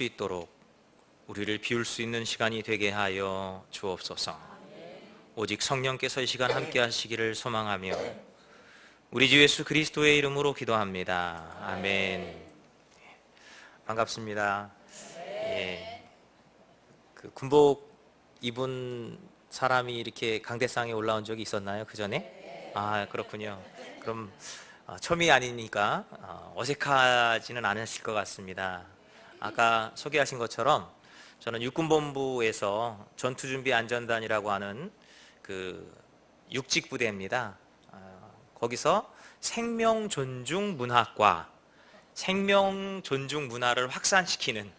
수 있도록 우리를 비울 수 있는 시간이 되게 하여 주옵소서. 오직 성령께서 이 시간 함께 하시기를 소망하며 우리 주 예수 그리스도의 이름으로 기도합니다. 아멘. 반갑습니다. 예. 그 군복 입은 사람이 이렇게 강대상에 올라온 적이 있었나요? 그 전에? 아, 그렇군요. 그럼 처음이 아니니까 어색하지는 않으실 것 같습니다. 아까 소개하신 것처럼 저는 육군본부에서 전투준비안전단이라고 하는 그 육직부대입니다. 거기서 생명존중문화과, 생명존중문화를 확산시키는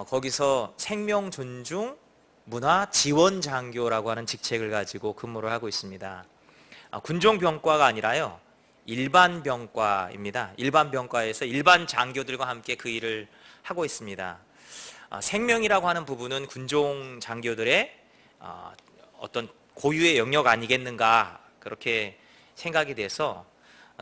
거기서 생명존중문화지원장교라고 하는 직책을 가지고 근무를 하고 있습니다. 군종병과가 아니라요, 일반병과입니다. 일반병과에서 일반 장교들과 함께 그 일을 하고 있습니다. 생명이라고 하는 부분은 군종 장교들의 어떤 고유의 영역 아니겠는가, 그렇게 생각이 돼서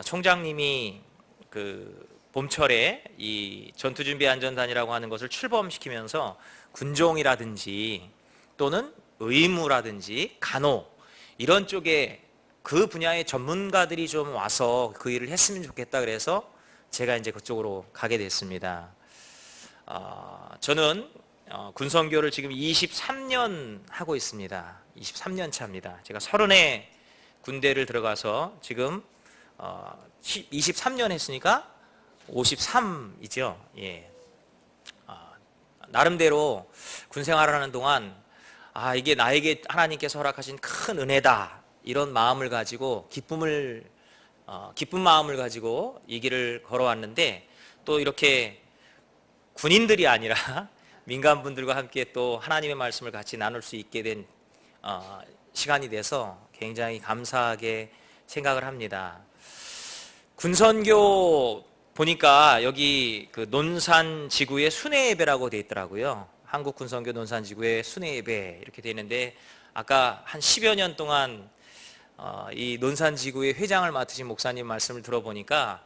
총장님이 그 봄철에 이 전투준비안전단이라고 하는 것을 출범시키면서 군종이라든지 또는 의무라든지 간호 이런 쪽에 그 분야의 전문가들이 좀 와서 그 일을 했으면 좋겠다, 그래서 제가 이제 그쪽으로 가게 됐습니다. 저는 군선교를 지금 23년 하고 있습니다. 23년 차입니다. 제가 30에 군대를 들어가서 지금 23년 했으니까 53이죠. 예. 나름대로 군 생활하는 동안 이게 나에게 하나님께서 허락하신 큰 은혜다, 이런 마음을 가지고 기쁜 마음을 가지고 이 길을 걸어왔는데, 또 이렇게 군인들이 아니라 민간분들과 함께 또 하나님의 말씀을 같이 나눌 수 있게 된 시간이 돼서 굉장히 감사하게 생각을 합니다. 군선교 보니까 여기 그 논산지구의 순회예배라고 되어 있더라고요. 한국군선교 논산지구의 순회예배 이렇게 되어 있는데, 아까 한 10여 년 동안 이 논산지구의 회장을 맡으신 목사님 말씀을 들어보니까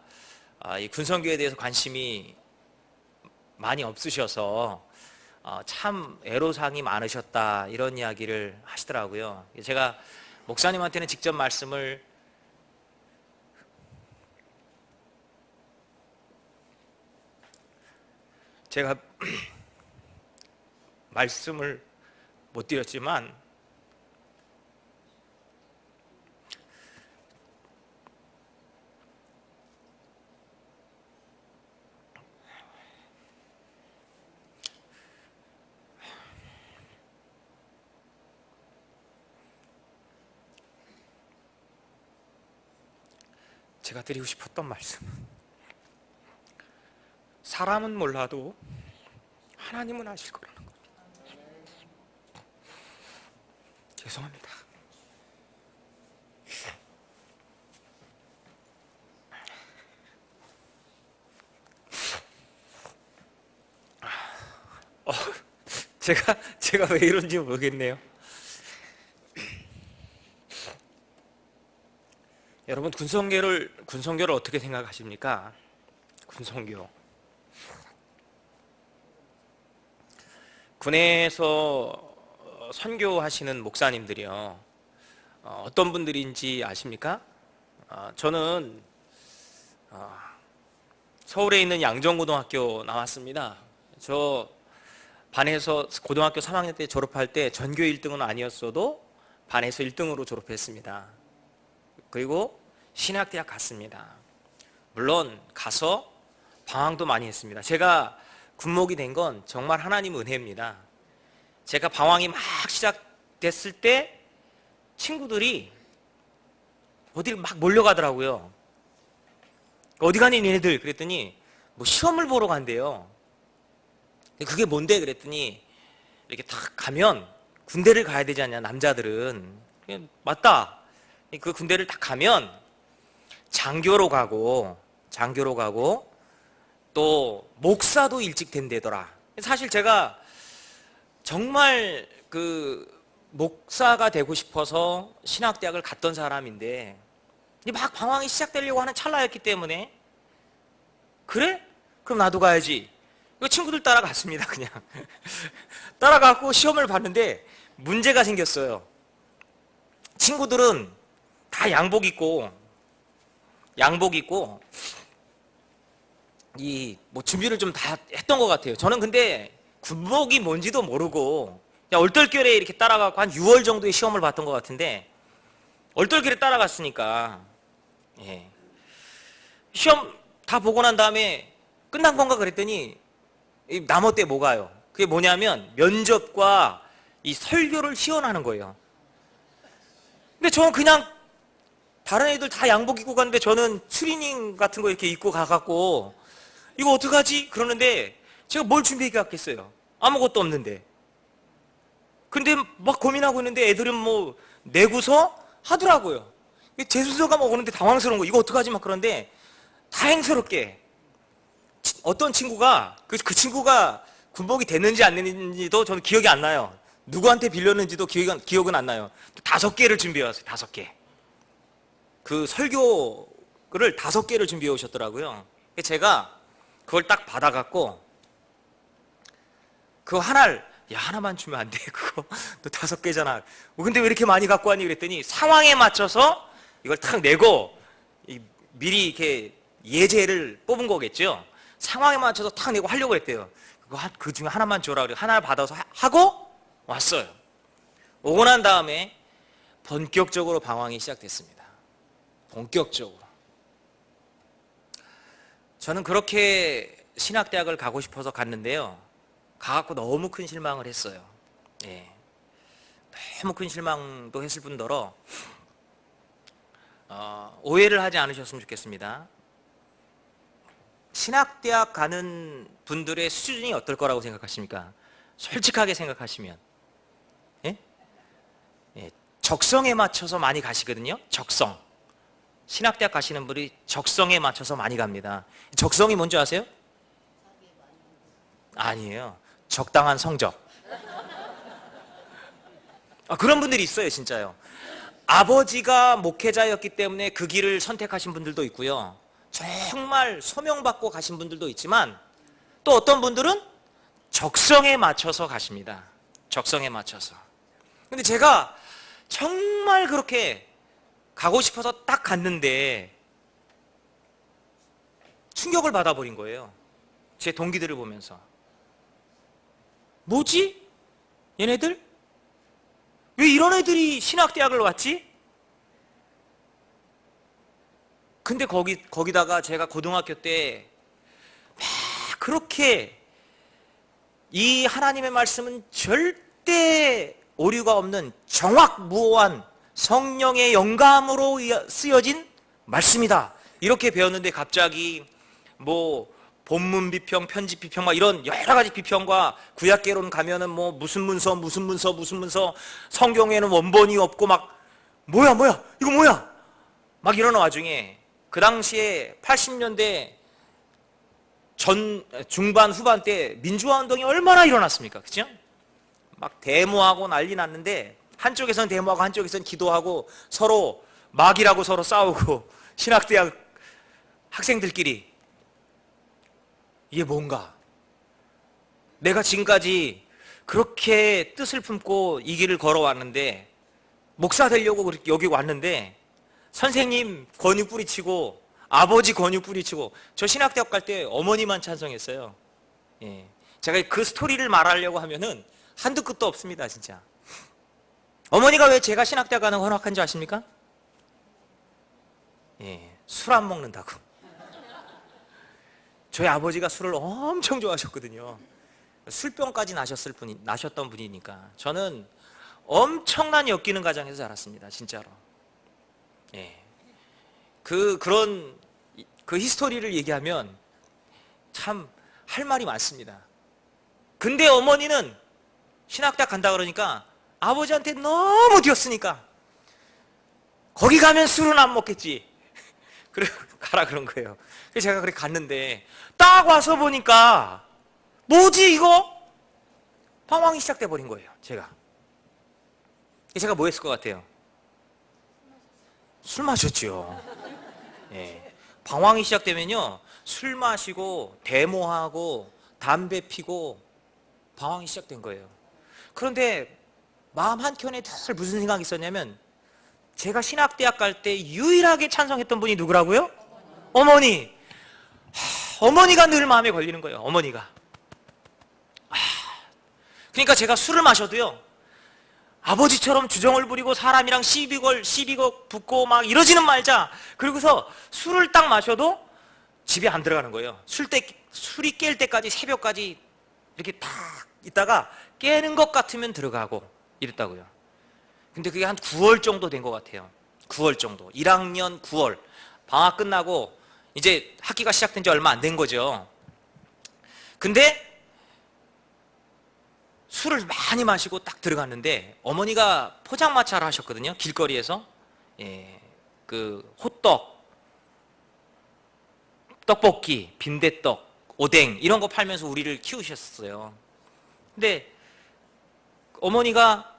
이 군선교에 대해서 관심이 많이 없으셔서 참 애로사항이 많으셨다, 이런 이야기를 하시더라고요. 제가 목사님한테는 직접 말씀을 못 드렸지만 제가 드리고 싶었던 말씀, 사람은 몰라도 하나님은 아실 거라는 거. 죄송합니다. 제가 왜 이런지 모르겠네요. 여러분, 군선교를 어떻게 생각하십니까? 군선교. 군에서 선교하시는 목사님들이요, 어떤 분들인지 아십니까? 저는 서울에 있는 양정고등학교 나왔습니다. 저 반에서 고등학교 3학년 때 졸업할 때 전교 1등은 아니었어도 반에서 1등으로 졸업했습니다. 그리고 신학대학 갔습니다. 물론 가서 방황도 많이 했습니다. 제가 군목이 된 건 정말 하나님 은혜입니다. 제가 방황이 막 시작됐을 때 친구들이 어디를 막 몰려가더라고요. 어디 가니 니네들? 그랬더니 뭐 시험을 보러 간대요. 그게 뭔데? 그랬더니 이렇게 딱 가면 군대를 가야 되지 않냐, 남자들은. 맞다. 그 군대를 딱 가면 장교로 가고 또 목사도 일찍 된대더라. 사실 제가 정말 그 목사가 되고 싶어서 신학대학을 갔던 사람인데 막 방황이 시작되려고 하는 찰나였기 때문에, 그래? 그럼 나도 가야지. 친구들 따라갔습니다. 그냥 따라가고 시험을 봤는데 문제가 생겼어요. 친구들은 다 양복 입고 이 뭐 준비를 좀 다 했던 것 같아요. 저는 근데 군복이 뭔지도 모르고 그냥 얼떨결에 이렇게 따라가고 한 6월 정도에 시험을 봤던 것 같은데 얼떨결에 따라갔으니까 예. 시험 다 보고 난 다음에 끝난 건가 그랬더니 남어 때 뭐 가요? 그게 뭐냐면 면접과 이 설교를 시연하는 거예요. 근데 저는 그냥 다른 애들 다 양복 입고 갔는데 저는 추리닝 같은 거 이렇게 입고 가갖고 이거 어떡하지? 그러는데 제가 뭘 준비해 갔겠어요? 아무것도 없는데. 근데 막 고민하고 있는데 애들은 뭐 내고서 하더라고요. 제 순서가 막 오는데 당황스러운 거. 이거 어떡하지? 막 그런데 다행스럽게 어떤 친구가 그 친구가 군복이 됐는지 안 됐는지도 저는 기억이 안 나요. 누구한테 빌렸는지도 기억은 안 나요. 5개를 준비해 왔어요. 5개. 그 설교를 5개를 준비해 오셨더라고요. 제가 그걸 딱 받아갖고 그거 하나만 주면 안 돼. 그거 너 5개잖아. 근데 왜 이렇게 많이 갖고 왔니? 그랬더니 상황에 맞춰서 이걸 탁 내고 미리 이렇게 예제를 뽑은 거겠죠. 상황에 맞춰서 탁 내고 하려고 했대요. 그 중에 하나만 줘라. 그래 하나를 받아서 하고 왔어요. 오고 난 다음에 본격적으로 방황이 시작됐습니다. 본격적으로. 저는 그렇게 신학대학을 가고 싶어서 갔는데요. 가갖고 너무 큰 실망을 했어요. 예. 너무 큰 실망도 했을 뿐더러 오해를 하지 않으셨으면 좋겠습니다. 신학대학 가는 분들의 수준이 어떨 거라고 생각하십니까? 솔직하게 생각하시면. 예? 예. 적성에 맞춰서 많이 가시거든요. 적성. 신학대학 가시는 분이 적성에 맞춰서 많이 갑니다. 적성이 뭔지 아세요? 아니에요. 적당한 성적. 그런 분들이 있어요, 진짜요. 아버지가 목회자였기 때문에 그 길을 선택하신 분들도 있고요. 정말 소명받고 가신 분들도 있지만 또 어떤 분들은 적성에 맞춰서 가십니다. 적성에 맞춰서. 근데 제가 정말 그렇게 가고 싶어서 딱 갔는데 충격을 받아버린 거예요. 제 동기들을 보면서. 뭐지? 얘네들? 왜 이런 애들이 신학대학을 왔지? 근데 거기다가 제가 고등학교 때 막 그렇게 이 하나님의 말씀은 절대 오류가 없는 정확무오한 성령의 영감으로 쓰여진 말씀이다. 이렇게 배웠는데 갑자기 뭐 본문 비평, 편집 비평 막 이런 여러 가지 비평과 구약계론 가면은 뭐 무슨 문서 성경에는 원본이 없고 막 뭐야 이거 뭐야 막 이러는 와중에 그 당시에 80년대 중반 후반 때 민주화 운동이 얼마나 일어났습니까? 그죠? 막 데모하고 난리 났는데 한쪽에서는 데모하고 한쪽에서는 기도하고 서로 막이라고 서로 싸우고 신학대학 학생들끼리 이게 뭔가? 내가 지금까지 그렇게 뜻을 품고 이 길을 걸어왔는데 목사 되려고 여기 왔는데 선생님 권유 뿌리치고 아버지 권유 뿌리치고 저 신학대학 갈 때 어머니만 찬성했어요. 예. 제가 그 스토리를 말하려고 하면은 한두 끝도 없습니다, 진짜. 어머니가 왜 제가 신학대학 가는 거 허락한 줄 아십니까? 예. 술 안 먹는다고. 저희 아버지가 술을 엄청 좋아하셨거든요. 술병까지 나셨던 분이니까. 저는 엄청난 엮이는 가정에서 자랐습니다, 진짜로. 예. 그런 히스토리를 얘기하면 참 할 말이 많습니다. 근데 어머니는 신학대학 간다 그러니까 아버지한테 너무 뒤었으니까 거기 가면 술은 안 먹겠지. 그래 가라 그런 거예요. 그래서 제가 그렇게 갔는데 딱 와서 보니까 뭐지 이거? 방황이 시작돼 버린 거예요. 제가 뭐 했을 것 같아요? 술 마셨죠. 예. 방황이 시작되면요 술 마시고 데모하고 담배 피고 방황이 시작된 거예요. 그런데 마음 한켠에 늘 무슨 생각이 있었냐면, 제가 신학대학 갈 때 유일하게 찬성했던 분이 누구라고요? 어머니. 어머니가 늘 마음에 걸리는 거예요. 어머니가. 그러니까 제가 술을 마셔도요, 아버지처럼 주정을 부리고 사람이랑 시비거 붙고 막 이러지는 말자. 그리고서 술을 딱 마셔도 집에 안 들어가는 거예요. 술이 깰 때까지, 새벽까지 이렇게 딱 있다가 깨는 것 같으면 들어가고 이랬다고요. 근데 그게 한 9월 정도 된 것 같아요. 9월 정도. 1학년 9월. 방학 끝나고 이제 학기가 시작된 지 얼마 안 된 거죠. 근데 술을 많이 마시고 딱 들어갔는데, 어머니가 포장마차를 하셨거든요. 길거리에서. 예, 그 호떡, 떡볶이, 빈대떡, 오뎅 이런 거 팔면서 우리를 키우셨어요. 근데 어머니가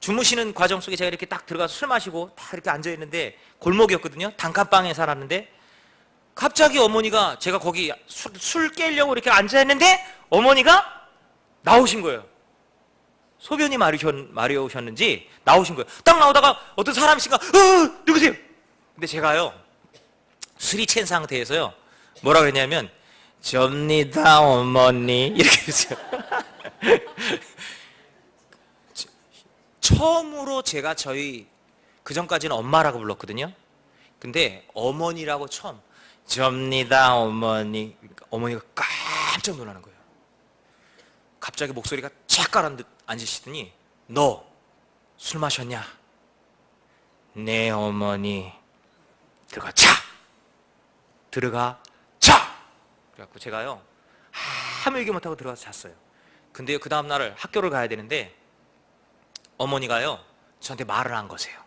주무시는 과정 속에 제가 이렇게 딱 들어가서 술 마시고 딱 이렇게 앉아 있는데, 골목이었거든요. 단칸방에 살았는데, 갑자기 어머니가, 제가 거기 술 깨려고 이렇게 앉아 있는데 어머니가 나오신 거예요. 소변이 마려우셨는지 나오신 거예요. 딱 나오다가 어떤 사람이 있으니까 누구세요? 근데 제가요, 술이 취한 상태에서요, 뭐라고 했냐면, 접니다 어머니, 이렇게 했어요. 처음으로 제가 그 전까지는 엄마라고 불렀거든요. 근데 어머니라고 처음, 접니다 어머니. 그러니까 어머니가 깜짝 놀라는 거예요. 갑자기 목소리가 착 가라앉으시더니, 너 술 마셨냐? 네 어머니. 들어가 자. 그래갖고 제가요, 아무 얘기 못하고 들어가서 잤어요. 근데요, 그 다음날 학교를 가야 되는데 어머니가요, 저한테 말을 안 거세요.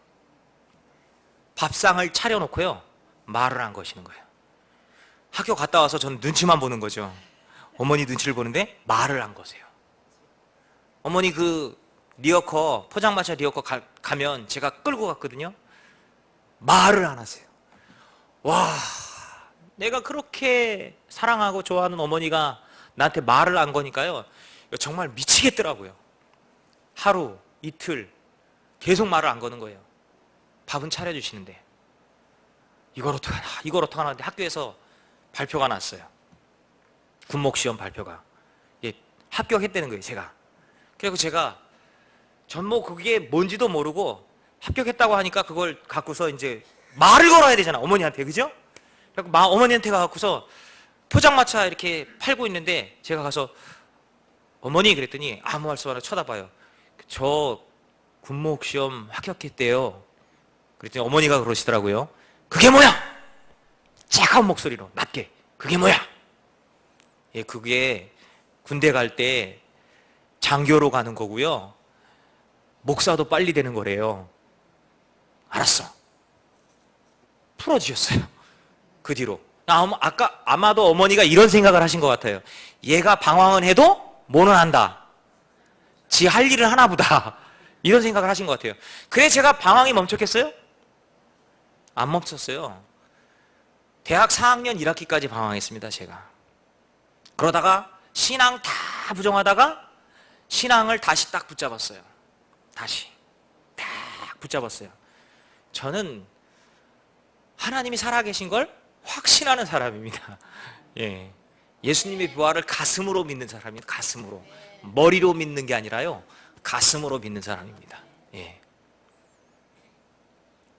밥상을 차려놓고요, 말을 안 거시는 거예요. 학교 갔다 와서 저는 눈치만 보는 거죠. 어머니 눈치를 보는데 말을 안 거세요. 어머니 그 리어커, 포장마차 리어커 가면 제가 끌고 갔거든요. 말을 안 하세요. 와, 내가 그렇게 사랑하고 좋아하는 어머니가 나한테 말을 안 거니까요, 정말 미치겠더라고요. 하루, 이틀 계속 말을 안 거는 거예요. 밥은 차려주시는데 이걸 어떡하나 하는데 학교에서 발표가 났어요. 군목시험 발표가. 예, 합격했다는 거예요, 제가. 그래서 제가 전뭐 그게 뭔지도 모르고 합격했다고 하니까 그걸 갖고서 이제 말을 걸어야 되잖아, 어머니한테. 그죠? 그래서 어머니한테 가갖고서 포장마차 이렇게 팔고 있는데 제가 가서 어머니 그랬더니 아무 말씀 안 하고 쳐다봐요. 저 군목시험 합격했대요. 그랬더니 어머니가 그러시더라고요. 그게 뭐야? 차가운 목소리로 낮게. 그게 뭐야? 예, 그게 군대 갈 때 장교로 가는 거고요, 목사도 빨리 되는 거래요. 알았어. 풀어주셨어요. 그 뒤로. 아까 아마도 어머니가 이런 생각을 하신 것 같아요. 얘가 방황은 해도 뭐는 한다. 지 할 일은 하나 보다. 이런 생각을 하신 것 같아요. 그래 제가 방황이 멈췄겠어요? 안 멈췄어요. 대학 4학년 1학기까지 방황했습니다, 제가. 그러다가 신앙 다 부정하다가 신앙을 다시 딱 붙잡았어요. 다시 딱 붙잡았어요. 저는 하나님이 살아계신 걸 확신하는 사람입니다. 예, 예수님의 부활을 가슴으로 믿는 사람입니다. 가슴으로. 머리로 믿는 게 아니라요, 가슴으로 믿는 사람입니다. 예.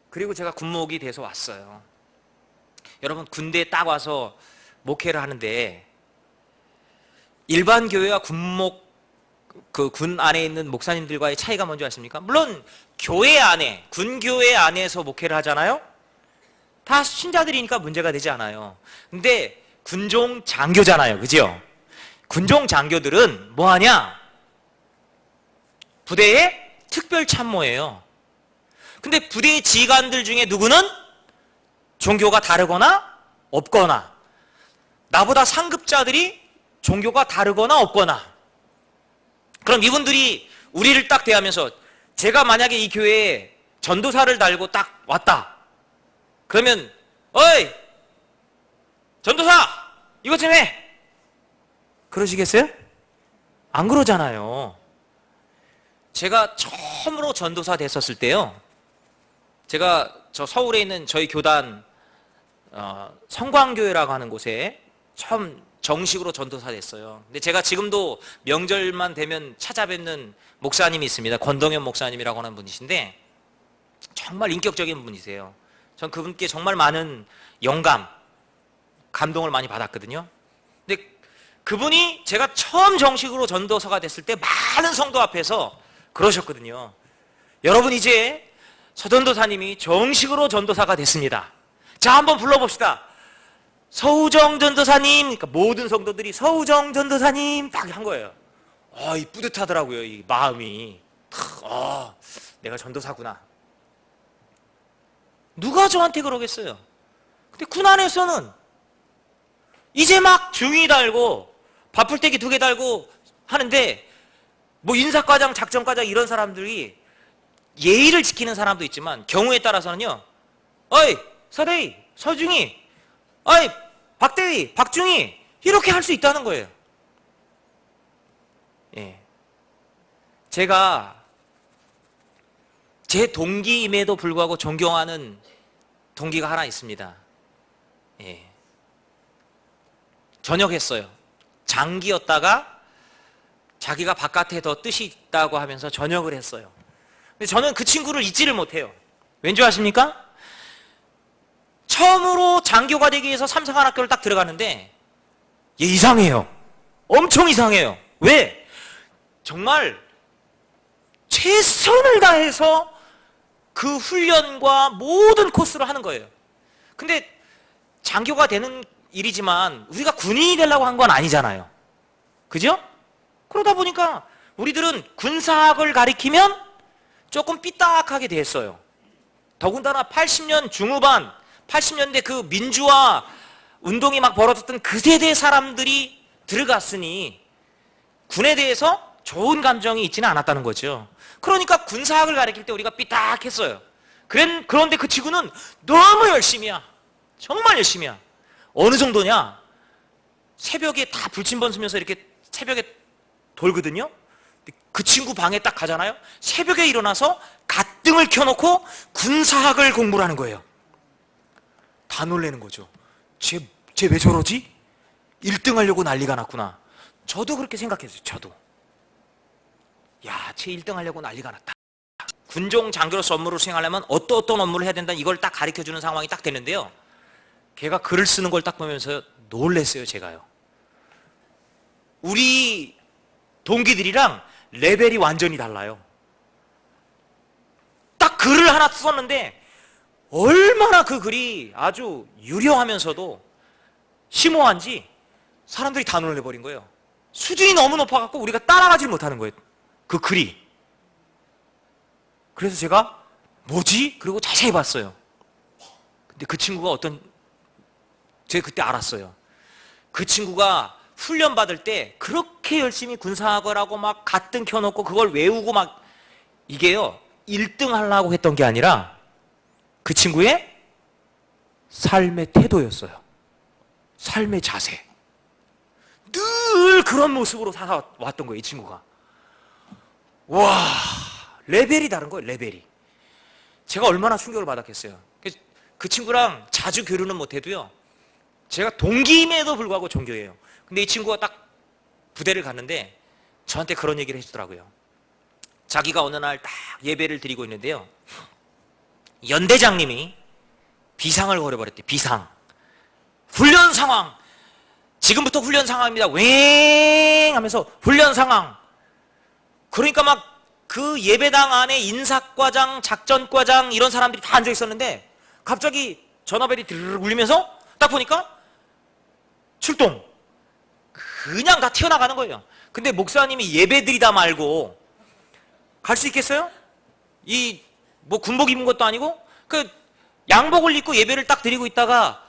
그리고 제가 군목이 돼서 왔어요. 여러분, 군대에 딱 와서 목회를 하는데 일반 교회와 군 안에 있는 목사님들과의 차이가 뭔지 아십니까? 물론 교회 안에, 군교회 안에서 목회를 하잖아요. 다 신자들이니까 문제가 되지 않아요. 근데 군종 장교잖아요, 그죠? 군종 장교들은 뭐 하냐? 부대의 특별 참모예요. 근데 부대의 지휘관들 중에 누구는 종교가 다르거나 없거나, 나보다 상급자들이 종교가 다르거나 없거나, 그럼 이분들이 우리를 딱 대하면서, 제가 만약에 이 교회에 전도사를 달고 딱 왔다. 그러면 어이 전도사 이것 좀 해. 그러시겠어요? 안 그러잖아요. 제가 처음으로 전도사 됐었을 때요, 제가 저 서울에 있는 저희 교단 성광교회라고 하는 곳에 처음 정식으로 전도사 됐어요. 근데 제가 지금도 명절만 되면 찾아뵙는 목사님이 있습니다. 권동현 목사님이라고 하는 분이신데 정말 인격적인 분이세요. 전 그분께 정말 많은 영감, 감동을 많이 받았거든요. 근데 그분이 제가 처음 정식으로 전도사가 됐을 때 많은 성도 앞에서 그러셨거든요. 여러분, 이제 서전도사님이 정식으로 전도사가 됐습니다. 자, 한번 불러봅시다. 서우정 전도사님. 그러니까 모든 성도들이 서우정 전도사님 딱 한 거예요. 이 뿌듯하더라고요. 이 마음이. 내가 전도사구나. 누가 저한테 그러겠어요? 근데 군 안에서는 이제 막 중위 달고 바풀떼기 2개 달고 하는데, 뭐 인사과장, 작전과장 이런 사람들이 예의를 지키는 사람도 있지만 경우에 따라서는요, 어이 서대위, 서중위, 어이 박대위, 박중위, 이렇게 할 수 있다는 거예요. 예. 제가 제 동기임에도 불구하고 존경하는 동기가 하나 있습니다. 예. 전역했어요. 장기였다가 자기가 바깥에 더 뜻이 있다고 하면서 전역을 했어요. 근데 저는 그 친구를 잊지를 못해요. 왠지 아십니까? 처음으로 장교가 되기 위해서 삼성한학교를 딱 들어가는데 얘 이상해요. 엄청 이상해요. 왜? 정말 최선을 다해서 그 훈련과 모든 코스를 하는 거예요. 근데 장교가 되는 일이지만 우리가 군인이 되려고 한 건 아니잖아요. 그죠? 그러다 보니까 우리들은 군사학을 가리키면 조금 삐딱하게 됐어요. 더군다나 80년 중후반, 80년대 그 민주화 운동이 막 벌어졌던 그 세대 사람들이 들어갔으니 군에 대해서 좋은 감정이 있지는 않았다는 거죠. 그러니까 군사학을 가리킬 때 우리가 삐딱했어요. 그런데 그 친구는 너무 열심히야. 정말 열심히야. 어느 정도냐? 새벽에 다 불침번 쓰면서 이렇게 새벽에 돌거든요. 그 친구 방에 딱 가잖아요. 새벽에 일어나서 갓등을 켜놓고 군사학을 공부를 하는 거예요. 다 놀라는 거죠. 쟤 왜 저러지? 1등 하려고 난리가 났구나. 저도 그렇게 생각했어요. 저도. 야, 쟤 1등 하려고 난리가 났다. 군종 장교로서 업무를 수행하려면 어떤 업무를 해야 된다, 이걸 딱 가르쳐주는 상황이 딱 되는데요. 걔가 글을 쓰는 걸 딱 보면서 놀랬어요. 제가요. 우리 동기들이랑 레벨이 완전히 달라요. 딱 글을 하나 썼는데 얼마나 그 글이 아주 유려하면서도 심오한지 사람들이 다 놀래버린 거예요. 수준이 너무 높아갖고 우리가 따라가지 못하는 거예요. 그 글이. 그래서 제가 뭐지? 그리고 자세히 봤어요. 근데 그 친구가 제가 그때 알았어요. 그 친구가 훈련 받을 때 그렇게 열심히 군사학을 하고 막 갓등 켜놓고 그걸 외우고 막, 이게요 1등 하려고 했던 게 아니라 그 친구의 삶의 태도였어요. 삶의 자세. 늘 그런 모습으로 살아왔던 거예요. 이 친구가. 와, 레벨이 다른 거예요. 레벨이. 제가 얼마나 충격을 받았겠어요. 그 친구랑 자주 교류는 못해도요, 제가 동기임에도 불구하고 존경해요. 근데 이 친구가 딱 부대를 갔는데 저한테 그런 얘기를 해주더라고요. 자기가 어느 날 딱 예배를 드리고 있는데요, 연대장님이 비상을 걸어버렸대. 비상. 훈련 상황. 지금부터 훈련 상황입니다. 웽 하면서 훈련 상황. 그러니까 막 그 예배당 안에 인사과장, 작전과장 이런 사람들이 다 앉아 있었는데 갑자기 전화벨이 드르륵 울리면서 딱 보니까 출동. 그냥 다 튀어나가는 거예요. 근데 목사님이 예배 드리다 말고 갈 수 있겠어요? 뭐 군복 입은 것도 아니고 그 양복을 입고 예배를 딱 드리고 있다가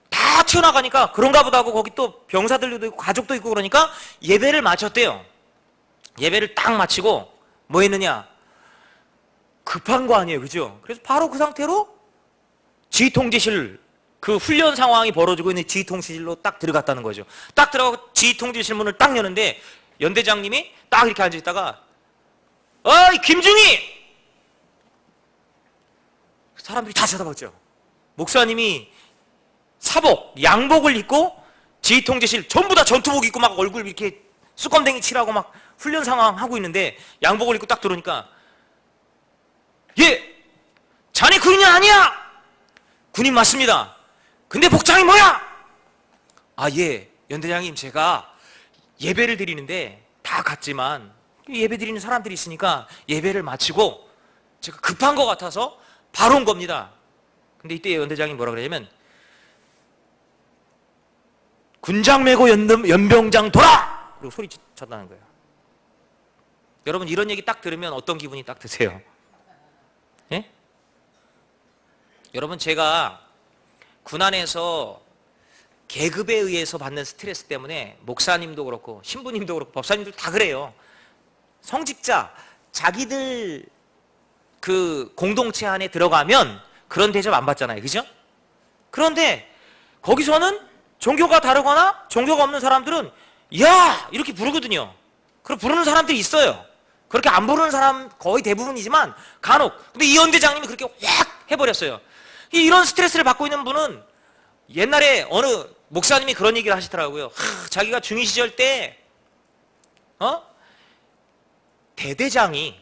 다 튀어나가니까 그런가 보다 하고, 거기 또 병사들도 있고 가족도 있고 그러니까 예배를 마쳤대요. 예배를 딱 마치고 뭐 했느냐? 급한 거 아니에요. 그죠? 그래서 바로 그 상태로 지휘통제실 그 훈련 상황이 벌어지고 있는 지휘통제실로 딱 들어갔다는 거죠. 딱 들어가고 지휘통제실 문을 딱 여는데 연대장님이 딱 이렇게 앉아있다가 어이 김중희! 사람들이 다 쳐다봤죠. 목사님이 사복, 양복을 입고 지휘통제실 전부 다 전투복 입고 막 얼굴 이렇게 수검댕이 칠하고 막 훈련 상황 하고 있는데 양복을 입고 딱 들어오니까 예! 자네 군인 아니야! 군인 맞습니다. 근데 복장이 뭐야? 아, 예. 연대장님, 제가 예배를 드리는데 다 갔지만 예배 드리는 사람들이 있으니까 예배를 마치고 제가 급한 것 같아서 바로 온 겁니다. 근데 이때 연대장이 뭐라 그러냐면 군장 메고 연병장 돌아! 그리고 소리 쳤다는 거예요. 여러분 이런 얘기 딱 들으면 어떤 기분이 딱 드세요? 예? 여러분 제가 군안에서 계급에 의해서 받는 스트레스 때문에 목사님도 그렇고 신부님도 그렇고 법사님도 다 그래요. 성직자 자기들 그 공동체 안에 들어가면 그런 대접 안 받잖아요. 그죠? 그런데 거기서는 종교가 다르거나 종교가 없는 사람들은 야! 이렇게 부르거든요. 그럼 부르는 사람들이 있어요. 그렇게 안 부르는 사람 거의 대부분이지만 간혹. 근데 이 연대장님이 그렇게 확 해버렸어요. 이런 스트레스를 받고 있는 분은 옛날에 어느 목사님이 그런 얘기를 하시더라고요. 자기가 중위 시절 때 대대장이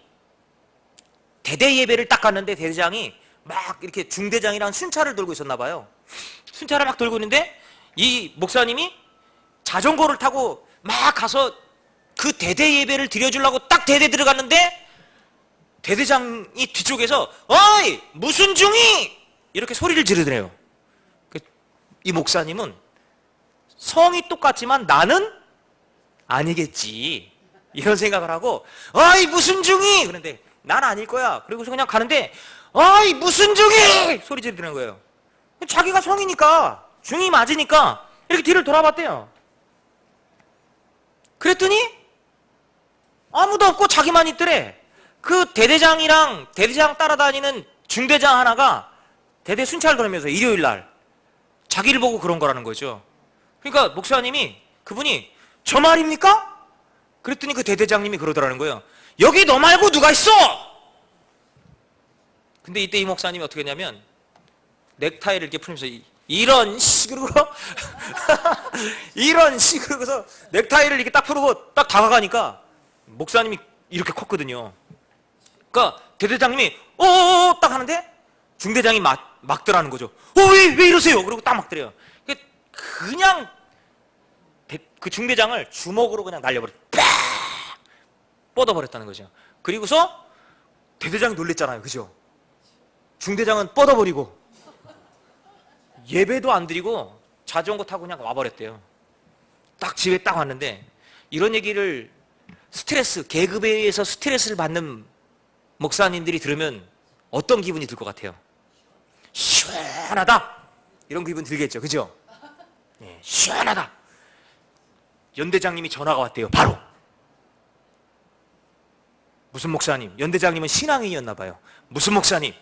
대대 예배를 딱 갔는데 대대장이 막 이렇게 중대장이랑 순찰을 돌고 있었나 봐요. 순찰을 막 돌고 있는데 이 목사님이 자전거를 타고 막 가서 그 대대 예배를 드려주려고 딱 대대 들어갔는데 대대장이 뒤쪽에서 어이 무슨 중이 이렇게 소리를 지르더래요. 이 목사님은 성이 똑같지만 나는 아니겠지 이런 생각을 하고 어이 무슨 중이 그런데 난 아닐 거야. 그리고서 그냥 가는데 어이 무슨 중이 소리 지르는 거예요. 자기가 성이니까 중이 맞으니까 이렇게 뒤를 돌아봤대요. 그랬더니 아무도 없고 자기만 있더래. 그 대대장이랑 대대장 따라다니는 중대장 하나가 대대 순찰 돌면서 일요일 날 자기를 보고 그런 거라는 거죠. 그러니까 목사님이 그분이 저 말입니까? 그랬더니 그 대대장님이 그러더라는 거예요. 여기 너 말고 누가 있어? 근데 이때 이 목사님이 어떻게 했냐면 넥타이를 이렇게 풀면서 이런 식으로 이런 식으로 해서 넥타이를 이렇게 딱 풀고 딱 다가가니까 목사님이 이렇게 컸거든요. 그러니까 대대장님이 어어어 딱 하는데 중대장이 막더라는 거죠. 왜 이러세요? 그리고 딱 막더래요. 그냥 그 중대장을 주먹으로 그냥 날려버려 빡 뻗어버렸다는 거죠. 그리고서 대대장이 놀랬잖아요. 그죠? 중대장은 뻗어버리고 예배도 안 드리고 자전거 타고 그냥 와버렸대요. 딱 집에 딱 왔는데 이런 얘기를 스트레스, 계급에 의해서 스트레스를 받는 목사님들이 들으면 어떤 기분이 들 것 같아요? 시원하다! 이런 기분 들겠죠. 그죠? 네, 시원하다! 연대장님이 전화가 왔대요. 바로! 무슨 목사님? 연대장님은 신앙인이었나 봐요. 무슨 목사님?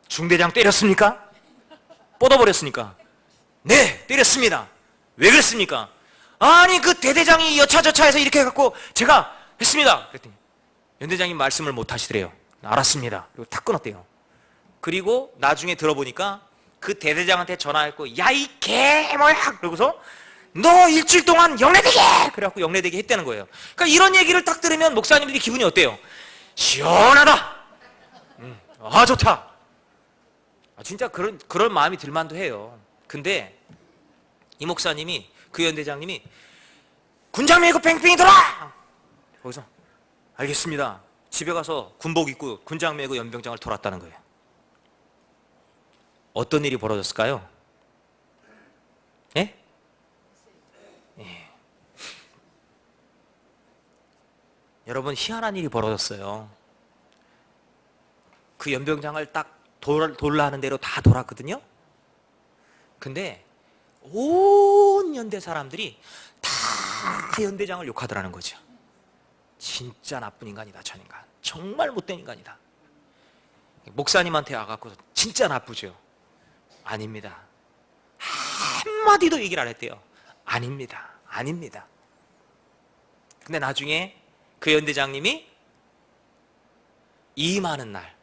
중대장 때렸습니까? 뻗어버렸습니까? 네, 때렸습니다. 왜 그랬습니까? 아니 그 대대장이 여차저차해서 이렇게 해갖고 제가 했습니다. 그랬더니 연대장님 말씀을 못 하시더래요. 알았습니다. 그리고 탁 끊었대요. 그리고 나중에 들어보니까 그 대대장한테 전화했고 야 이 개 뭐야 그러고서 너 일주일 동안 영내대기 그래갖고 영내대기 했다는 거예요. 그러니까 이런 얘기를 딱 들으면 목사님들이 기분이 어때요? 시원하다. 아 좋다. 진짜 그런 마음이 들만도 해요. 근데 이 목사님이 그 연대장님이 군장 메고 뺑뺑이 돌아! 거기서 알겠습니다. 집에 가서 군복 입고 군장 메고 연병장을 돌았다는 거예요. 어떤 일이 벌어졌을까요? 예? 예. 여러분 희한한 일이 벌어졌어요. 그 연병장을 딱 돌라 하는 대로 다 돌았거든요. 근데 온 연대 사람들이 다 연대장을 욕하더라는 거죠. 진짜 나쁜 인간이다 저 인간. 정말 못된 인간이다. 목사님한테 와갖고 진짜 나쁘죠. 아닙니다. 한마디도 얘기를 안 했대요. 아닙니다. 아닙니다. 근데 나중에 그 연대장님이 이임하는 날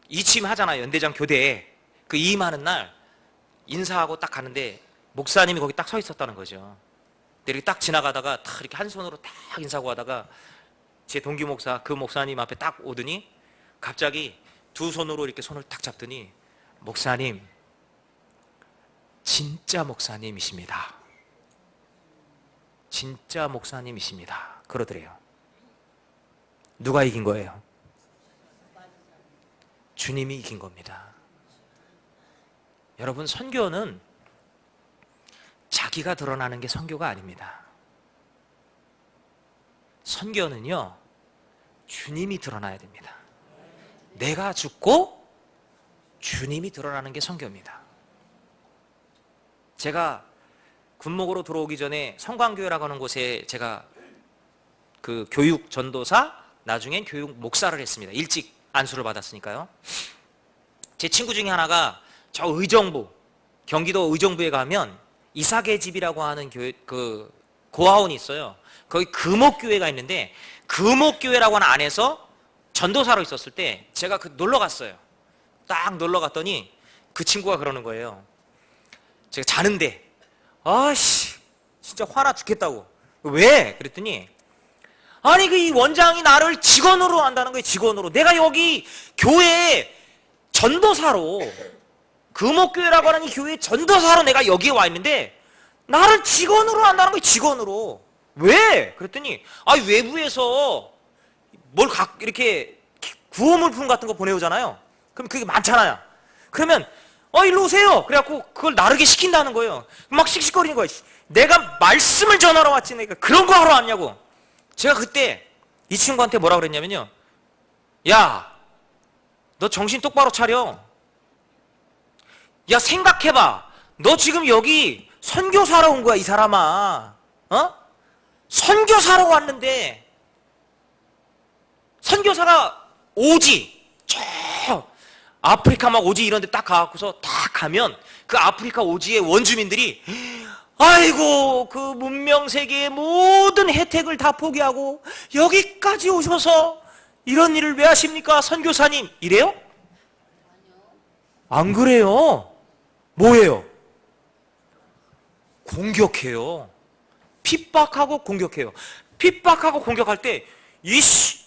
이침하잖아요. 연대장 교대에. 그 이임하는 날 인사하고 딱 가는데 목사님이 거기 딱 서 있었다는 거죠. 근데 이렇게 딱 지나가다가 딱 이렇게 한 손으로 딱 인사하고 하다가 제 동기 목사, 그 목사님 앞에 딱 오더니 갑자기 두 손으로 이렇게 손을 딱 잡더니 목사님, 진짜 목사님이십니다. 진짜 목사님이십니다. 그러더래요. 누가 이긴 거예요? 주님이 이긴 겁니다. 여러분, 선교는 자기가 드러나는 게 선교가 아닙니다. 선교는요, 주님이 드러나야 됩니다. 내가 죽고 주님이 드러나는 게 선교입니다. 제가 군목으로 들어오기 전에 성광교회라고 하는 곳에 제가 그 교육 전도사, 나중엔 교육 목사를 했습니다. 일찍 안수를 받았으니까요. 제 친구 중에 하나가 저 의정부, 경기도 의정부에 가면 이삭의 집이라고 하는 교회, 그 고아원이 있어요. 거기 금옥교회가 있는데 금옥교회라고 하는 안에서 전도사로 있었을 때 제가 놀러 갔어요. 딱 놀러 갔더니 그 친구가 그러는 거예요. 제가 자는데 아씨 진짜 화나 죽겠다고. 왜? 그랬더니 아니 그 이 원장이 나를 직원으로 한다는 거예요. 직원으로. 내가 여기 교회에 전도사로, 금옥교회라고 하는 이 교회 전도사로 내가 여기에 와 있는데 나를 직원으로 한다는 거예요. 직원으로. 왜? 그랬더니 외부에서 뭘 이렇게 구호물품 같은 거 보내오잖아요. 그럼 그게 많잖아요. 그러면 일로 오세요. 그래갖고 그걸 나르게 시킨다는 거예요. 막 씩씩거리는 거예요. 내가 말씀을 전하러 왔지 내가 그런 거 하러 왔냐고. 제가 그때 이 친구한테 뭐라 그랬냐면요, 야, 너 정신 똑바로 차려. 야, 생각해봐. 너 지금 여기 선교사로 온 거야, 이 사람아. 선교사로 왔는데 선교사가 오지, 저 아프리카 막 오지 이런 데 딱 가갖고서 딱 가면 그 아프리카 오지의 원주민들이 아이고 그 문명세계의 모든 혜택을 다 포기하고 여기까지 오셔서 이런 일을 왜 하십니까 선교사님, 이래요? 안 그래요. 뭐예요? 공격해요. 핍박하고 공격해요. 핍박하고 공격할 때 이씨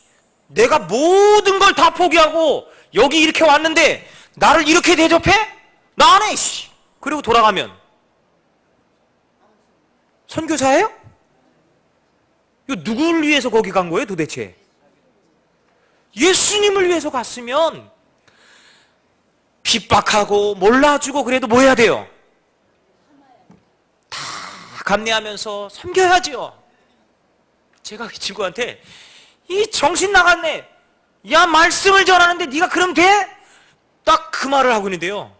내가 모든 걸 다 포기하고 여기 이렇게 왔는데 나를 이렇게 대접해? 나 안 해. 씨. 그리고 돌아가면 선교사예요? 이거 누구를 위해서 거기 간 거예요 도대체? 예수님을 위해서 갔으면 핍박하고 몰라주고 그래도 뭐 해야 돼요? 다 감내하면서 섬겨야죠. 제가 그 친구한테 이 정신 나갔네. 야, 말씀을 전하는데 네가 그럼 돼? 딱 그 말을 하고 있는데요.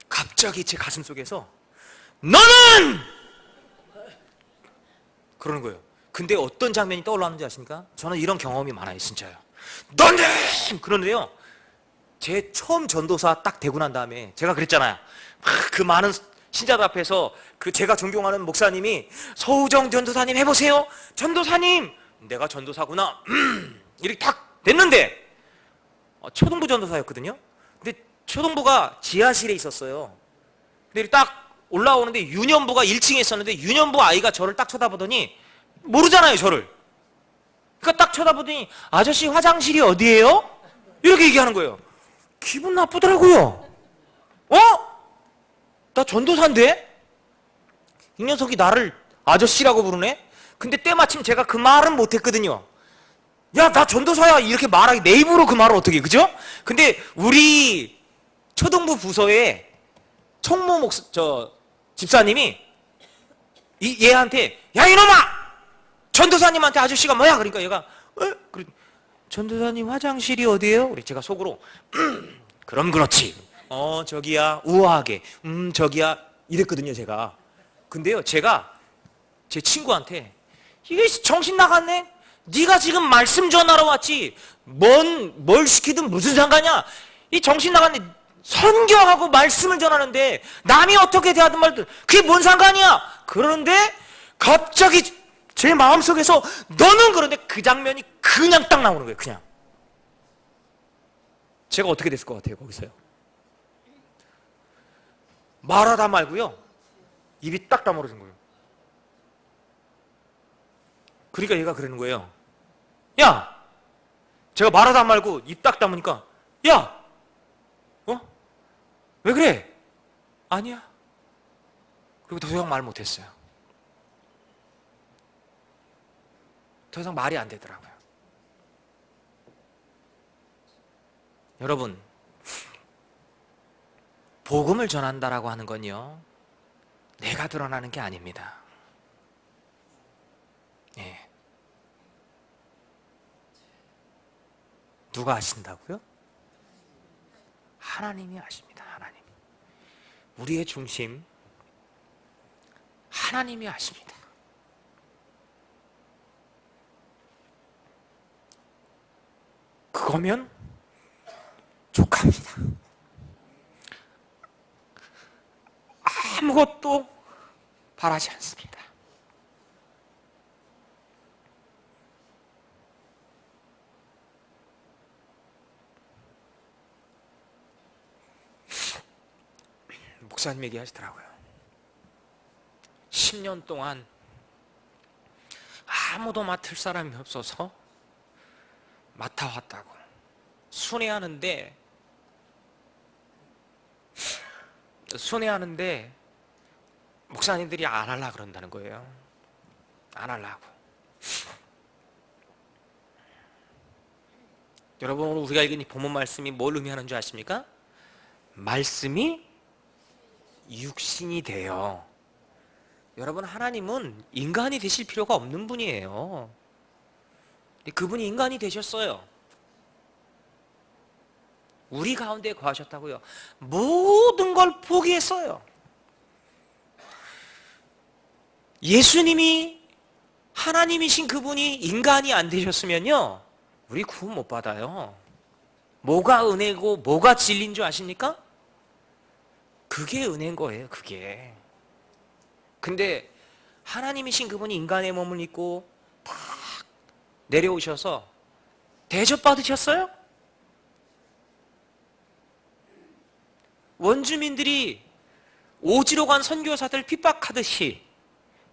갑자기 제 가슴 속에서 너는! 그러는 거예요. 근데 어떤 장면이 떠올랐는지 아십니까? 저는 이런 경험이 많아요, 진짜요. 너는! 그러는데요. 제 처음 전도사 딱 되고 난 다음에 제가 그랬잖아요. 그 많은 신자들 앞에서 그 제가 존경하는 목사님이 서우정 전도사님 해보세요. 전도사님! 내가 전도사구나. 이렇게 딱 됐는데 초등부 전도사였거든요. 근데 초등부가 지하실에 있었어요. 근데 딱 올라오는데 유년부가 1층에 있었는데 유년부 아이가 저를 딱 쳐다보더니 모르잖아요 저를. 그러니까 딱 쳐다보더니 아저씨 화장실이 어디예요? 이렇게 얘기하는 거예요. 기분 나쁘더라고요. 나 전도사인데? 이 녀석이 나를 아저씨라고 부르네? 근데 때마침 제가 그 말은 못했거든요. 야, 나 전도사야 이렇게 말하기, 내 입으로 그 말을 어떻게, 그죠? 근데 우리 초등부 부서에 총무 집사님이 얘한테 야 이놈아! 전도사님한테 아저씨가 뭐야? 그러니까 얘가 전도사님 화장실이 어디예요? 우리 제가 속으로 그럼 그렇지. 저기야. 우아하게. 저기야. 이랬거든요 제가. 근데요 제가 제 친구한테 이게 정신 나갔네? 네가 지금 말씀 전하러 왔지 뭘 시키든 무슨 상관이야. 이 정신 나간 선교하고 말씀을 전하는데 남이 어떻게 대하든 말든 그게 뭔 상관이야. 그러는데 갑자기 제 마음속에서 너는 그런데 그 장면이 그냥 딱 나오는 거예요. 그냥. 제가 어떻게 됐을 것 같아요 거기서요? 말하다 말고요 입이 딱 다물어진 거예요. 그러니까 얘가 그러는 거예요. 야! 제가 말하다 말고 입 딱 다무니까 야! 왜 그래? 아니야. 그리고 더 이상 말 못했어요. 더 이상 말이 안 되더라고요. 여러분, 복음을 전한다라고 하는 건요 내가 드러나는 게 아닙니다. 예. 누가 아신다고요? 하나님이 아십니다. 하나님. 우리의 중심 하나님이 아십니다. 그거면 족합니다. 아무것도 바라지 않습니다. 목사님 얘기하시더라고요. 10년 동안 아무도 맡을 사람이 없어서 맡아왔다고. 순회하는데 목사님들이 안 하려고 그런다는 거예요. 안 하려고. 여러분, 오늘 우리가 읽은 이 본문 말씀이 뭘 의미하는 줄 아십니까? 말씀이 육신이 돼요. 여러분, 하나님은 인간이 되실 필요가 없는 분이에요. 그분이 인간이 되셨어요. 우리 가운데 거하셨다고요. 모든 걸 포기했어요. 예수님이 하나님이신 그분이 인간이 안 되셨으면요 우리 구원 못 받아요. 뭐가 은혜고 뭐가 진리인 줄 아십니까? 그게 은혜인 거예요. 그게. 근데 하나님이신 그분이 인간의 몸을 입고 탁 내려오셔서 대접받으셨어요? 원주민들이 오지로 간 선교사들 핍박하듯이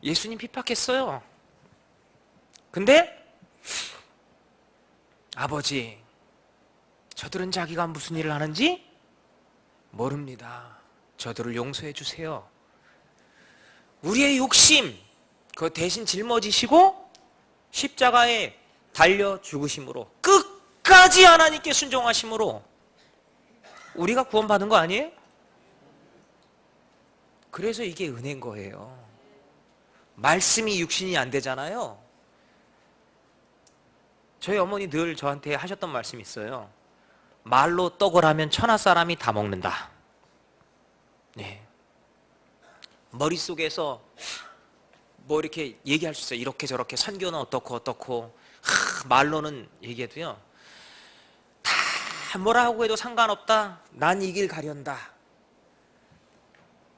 예수님 핍박했어요. 근데 아버지, 저들은 자기가 무슨 일을 하는지 모릅니다. 저들을 용서해 주세요. 우리의 욕심 그거 대신 짊어지시고 십자가에 달려 죽으심으로 끝까지 하나님께 순종하심으로 우리가 구원받은 거 아니에요? 그래서 이게 은혜인 거예요. 말씀이 육신이 안 되잖아요. 저희 어머니 늘 저한테 하셨던 말씀이 있어요. 말로 떡을 하면 천하 사람이 다 먹는다. 네. 머릿속에서 뭐 이렇게 얘기할 수 있어요. 이렇게 저렇게 선교는 어떻고 말로는 얘기해도요 다 뭐라고 해도 상관없다. 난 이 길 가련다.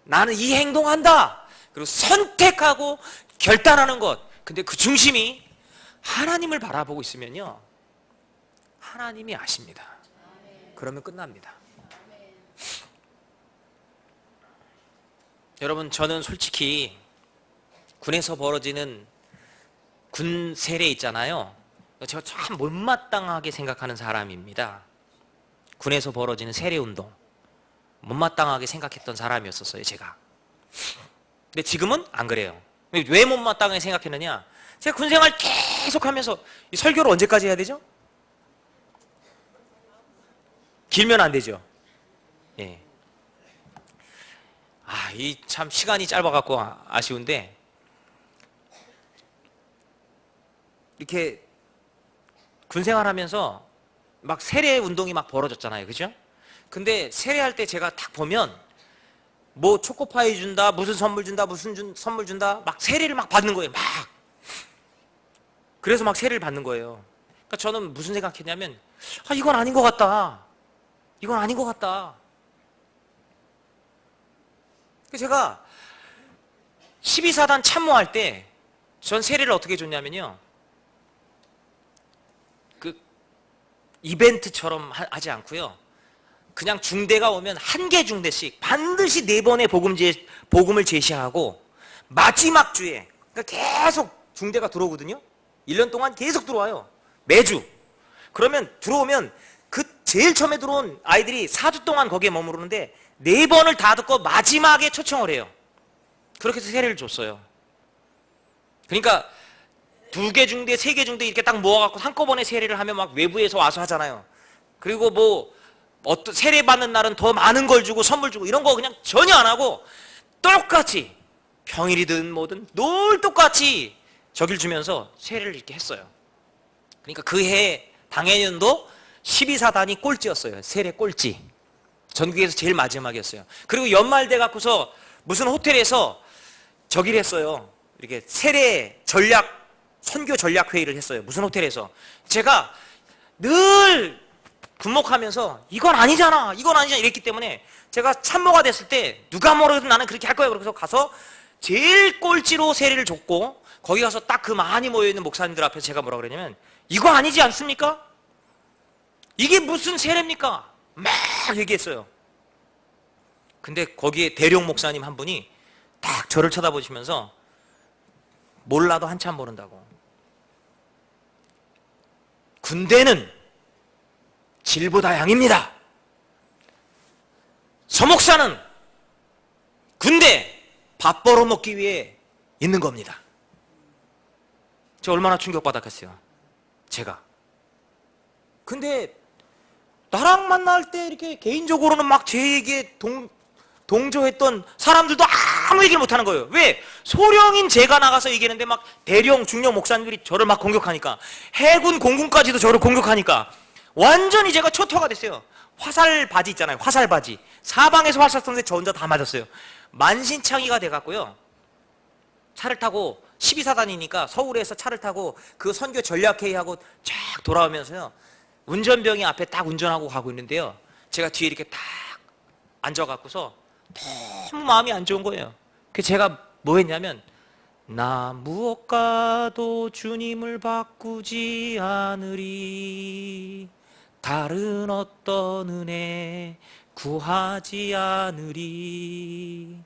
나는 이 행동한다. 그리고 선택하고 결단하는 것. 근데 그 중심이 하나님을 바라보고 있으면요 하나님이 아십니다. 그러면 끝납니다. 여러분, 저는 솔직히 군에서 벌어지는 군 세례 있잖아요. 제가 참 못마땅하게 생각하는 사람입니다. 군에서 벌어지는 세례 운동 못마땅하게 생각했던 사람이었었어요, 제가. 근데 지금은 안 그래요. 왜 못마땅하게 생각했느냐? 제가 군생활 계속하면서 설교를 언제까지 해야 되죠? 길면 안 되죠. 예. 이 참 시간이 짧아갖고 아쉬운데 이렇게 군생활하면서 막 세례 운동이 막 벌어졌잖아요, 그죠? 근데 세례할 때 제가 딱 보면 뭐 초코파이 준다, 무슨 선물 준다, 무슨 선물 준다, 막 세례를 막 받는 거예요, 막. 그래서 막 세례를 받는 거예요. 그러니까 저는 무슨 생각했냐면, 이건 아닌 것 같다. 이건 아닌 것 같다. 제가 12사단 참모할 때 전 세례를 어떻게 줬냐면요, 그 이벤트처럼 하지 않고요, 그냥 중대가 오면 한 개 중대씩 반드시 4번의 복음을 제시하고 마지막 주에, 그러니까 계속 중대가 들어오거든요. 1년 동안 계속 들어와요. 매주. 그러면 들어오면 그 제일 처음에 들어온 아이들이 4주 동안 거기에 머무르는데 4번을 다 듣고 마지막에 초청을 해요. 그렇게 해서 세례를 줬어요. 그러니까 2개 중대, 3개 중대 이렇게 딱 모아갖고 한꺼번에 세례를 하면 막 외부에서 와서 하잖아요. 그리고 뭐 어떤 세례 받는 날은 더 많은 걸 주고 선물 주고 이런 거 그냥 전혀 안 하고 똑같이 평일이든 뭐든 늘 똑같이 저길 주면서 세례를 이렇게 했어요. 그러니까 그 해 당해년도 12사단이 꼴찌였어요. 세례 꼴찌. 전국에서 제일 마지막이었어요. 그리고 연말 돼 갖고서 무슨 호텔에서 저기를 했어요. 이렇게 세례 전략, 선교 전략 회의를 했어요. 무슨 호텔에서. 제가 늘 군목하면서 이건 아니잖아, 이건 아니잖아 이랬기 때문에 제가 참모가 됐을 때 누가 뭐래도 나는 그렇게 할 거야. 그래서 가서 제일 꼴찌로 세례를 줬고, 거기 가서 딱 그 많이 모여있는 목사님들 앞에서 제가 뭐라 그랬냐면, 이거 아니지 않습니까? 이게 무슨 세례입니까? 막 얘기했어요. 근데 거기에 대령 목사님 한 분이 딱 저를 쳐다보시면서, 몰라도 한참 모른다고, 군대는 질보다 양입니다. 서목사는 군대 밥 벌어먹기 위해 있는 겁니다. 저 얼마나 충격받았겠어요, 제가. 근데 나랑 만날 때 이렇게 개인적으로는 막 제 얘기에 동조했던 사람들도 아무 얘기를 못하는 거예요. 왜? 소령인 제가 나가서 얘기하는데 막 대령, 중령 목사님들이 저를 막 공격하니까, 해군 공군까지도 저를 공격하니까 완전히 제가 초토화가 됐어요. 화살 바지 있잖아요, 화살 바지. 사방에서 화살 쏘는데 저 혼자 다 맞았어요. 만신창이가 돼갖고요, 차를 타고 12사단이니까 서울에서 차를 타고 그 선교 전략회의하고 쫙 돌아오면서요, 운전병이 앞에 딱 운전하고 가고 있는데요, 제가 뒤에 이렇게 딱 앉아갖고서 너무 마음이 안 좋은 거예요. 그래서 제가 뭐 했냐면, 나 무엇과도 주님을 바꾸지 않으리, 다른 어떤 은혜 구하지 않으리,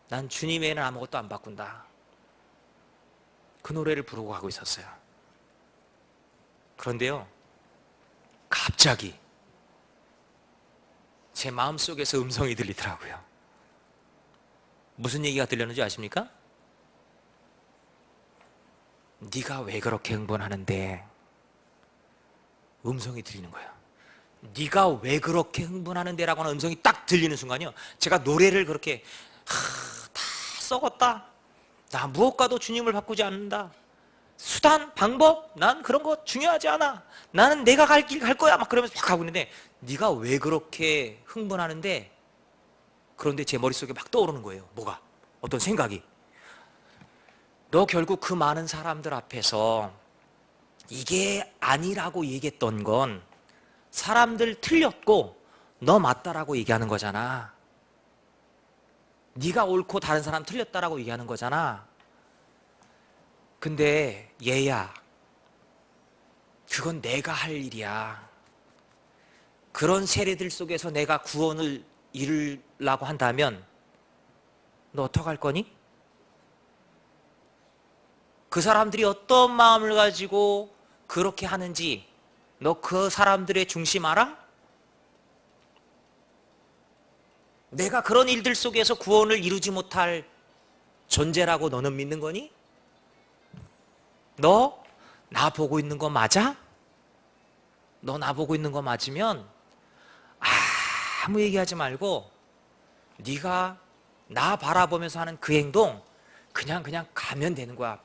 난 주님 외에는 아무것도 안 바꾼다. 그 노래를 부르고 가고 있었어요. 그런데요, 갑자기 제 마음속에서 음성이 들리더라고요. 무슨 얘기가 들렸는지 아십니까? 네가 왜 그렇게 흥분하는데? 음성이 들리는 거예요. 네가 왜 그렇게 흥분하는데? 라고 하는 음성이 딱 들리는 순간이요, 제가 노래를 그렇게 다 썩었다, 나 무엇과도 주님을 바꾸지 않는다, 수단, 방법, 난 그런 거 중요하지 않아, 나는 내가 갈 길 갈 거야, 막 그러면서 막 가고 있는데, 네가 왜 그렇게 흥분하는데? 그런데 제 머릿속에 막 떠오르는 거예요. 뭐가? 어떤 생각이. 너 결국 그 많은 사람들 앞에서 이게 아니라고 얘기했던 건 사람들 틀렸고 너 맞다라고 얘기하는 거잖아. 네가 옳고 다른 사람 틀렸다라고 얘기하는 거잖아. 근데 얘야, 그건 내가 할 일이야. 그런 세례들 속에서 내가 구원을 이루려고 한다면 너 어떡할 거니? 그 사람들이 어떤 마음을 가지고 그렇게 하는지 너 그 사람들의 중심 알아? 내가 그런 일들 속에서 구원을 이루지 못할 존재라고 너는 믿는 거니? 너 나 보고 있는 거 맞아? 너 나 보고 있는 거 맞으면 아무 얘기하지 말고 네가 나 바라보면서 하는 그 행동 그냥 가면 되는 거야.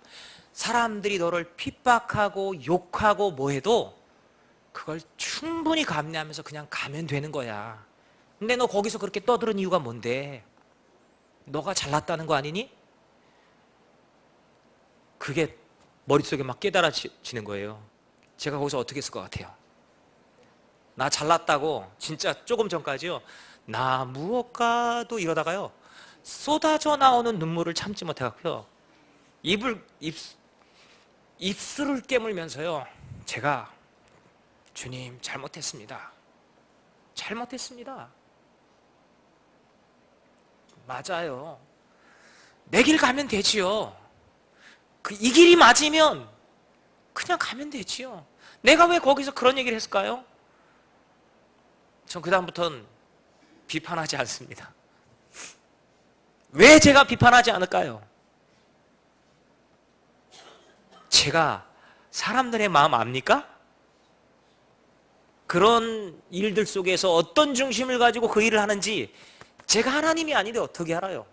사람들이 너를 핍박하고 욕하고 뭐 해도 그걸 충분히 감내하면서 그냥 가면 되는 거야. 근데 너 거기서 그렇게 떠드는 이유가 뭔데? 너가 잘났다는 거 아니니? 그게 머릿속에 막 깨달아지는 거예요. 제가 거기서 어떻게 했을 것 같아요? 나 잘났다고 진짜 조금 전까지요, 나 무엇가도 이러다가요, 쏟아져 나오는 눈물을 참지 못해갖고요, 입술을 깨물면서요, 제가 주님 잘못했습니다. 잘못했습니다. 맞아요. 내 길 가면 되지요. 이 길이 맞으면 그냥 가면 되지요. 내가 왜 거기서 그런 얘기를 했을까요? 전 그다음부터는 비판하지 않습니다. 왜 제가 비판하지 않을까요? 제가 사람들의 마음 압니까? 그런 일들 속에서 어떤 중심을 가지고 그 일을 하는지 제가 하나님이 아닌데 어떻게 알아요?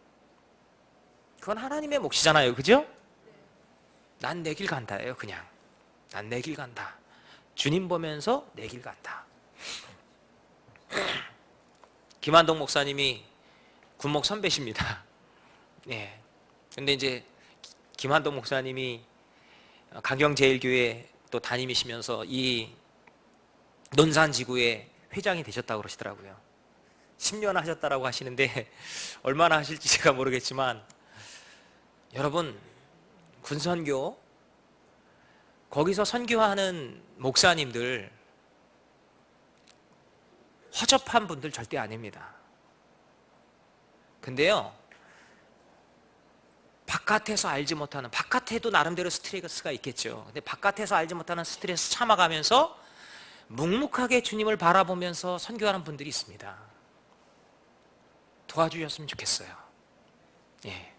그건 하나님의 몫이잖아요. 그죠? 난 내 길 간다예요. 그냥 난 내 길 간다. 주님 보면서 내 길 간다. 김한동 목사님이 군목 선배십니다. 예. 근데 이제 김한동 목사님이 강경제일교회 또 다니시면서 이 논산지구의 회장이 되셨다고 그러시더라고요. 10년 하셨다라고 하시는데 얼마나 하실지 제가 모르겠지만, 여러분, 군선교 거기서 선교하는 목사님들 허접한 분들 절대 아닙니다. 근데요, 바깥에서 알지 못하는, 바깥에도 나름대로 스트레스가 있겠죠. 근데 바깥에서 알지 못하는 스트레스 참아가면서 묵묵하게 주님을 바라보면서 선교하는 분들이 있습니다. 도와주셨으면 좋겠어요. 예.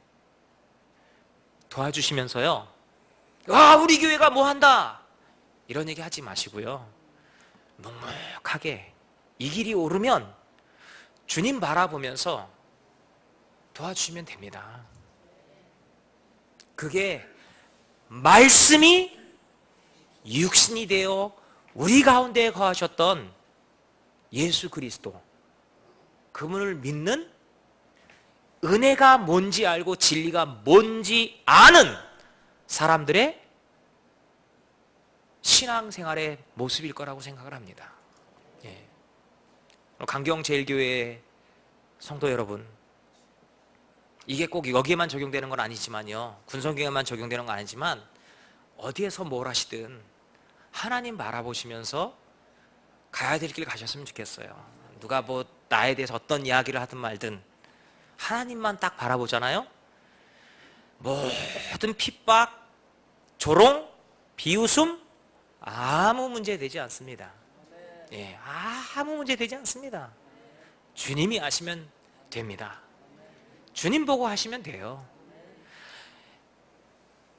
도와주시면서요, 와, 우리 교회가 뭐 한다, 이런 얘기 하지 마시고요, 묵묵하게 이 길이 오르면 주님 바라보면서 도와주시면 됩니다. 그게 말씀이 육신이 되어 우리 가운데 거하셨던 예수 그리스도, 그분을 믿는, 은혜가 뭔지 알고 진리가 뭔지 아는 사람들의 신앙생활의 모습일 거라고 생각을 합니다. 예. 강경제일교회 성도 여러분, 이게 꼭 여기에만 적용되는 건 아니지만요, 군성교회만 적용되는 건 아니지만, 어디에서 뭘 하시든 하나님 바라보시면서 가야 될 길 가셨으면 좋겠어요. 누가 뭐 나에 대해서 어떤 이야기를 하든 말든 하나님만 딱 바라보잖아요. 모든 핍박, 조롱, 비웃음 아무 문제 되지 않습니다. 예, 아무 문제 되지 않습니다. 주님이 아시면 됩니다. 주님 보고 하시면 돼요.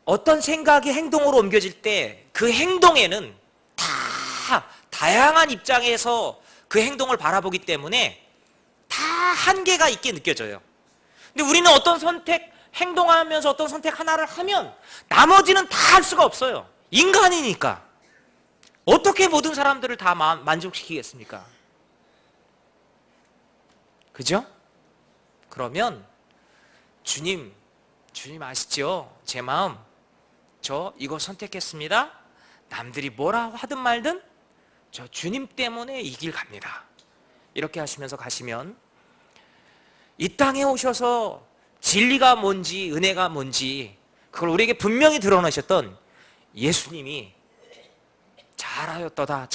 어떤 생각이 행동으로 옮겨질 때 그 행동에는 다 다양한 입장에서 그 행동을 바라보기 때문에 다 한계가 있게 느껴져요. 근데 우리는 어떤 선택, 행동하면서 어떤 선택 하나를 하면 나머지는 다 할 수가 없어요. 인간이니까. 어떻게 모든 사람들을 다 만족시키겠습니까? 그죠? 그러면 주님 아시죠? 제 마음, 저 이거 선택했습니다. 남들이 뭐라 하든 말든 저 주님 때문에 이 길 갑니다. 이렇게 하시면서 가시면 이 땅에 오셔서 진리가 뭔지, 은혜가 뭔지 그걸 우리에게 분명히 드러내셨던 예수님이 잘하였도다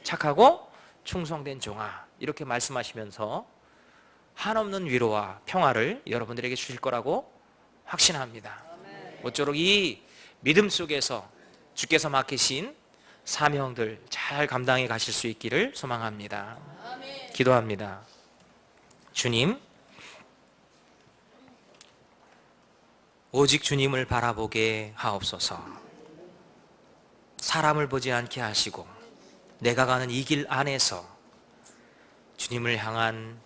착하고 충성된 종아, 이렇게 말씀하시면서 한없는 위로와 평화를 여러분들에게 주실 거라고 확신합니다. 모쪼록 이 믿음 속에서 주께서 맡기신 사명들 잘 감당해 가실 수 있기를 소망합니다. 기도합니다. 주님, 오직 주님을 바라보게 하옵소서. 사람을 보지 않게 하시고 내가 가는 이 길 안에서 주님을 향한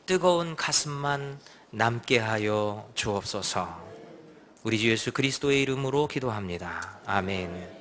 뜨거운 가슴만 남게 하여 주옵소서. 우리 주 예수 그리스도의 이름으로 기도합니다. 아멘.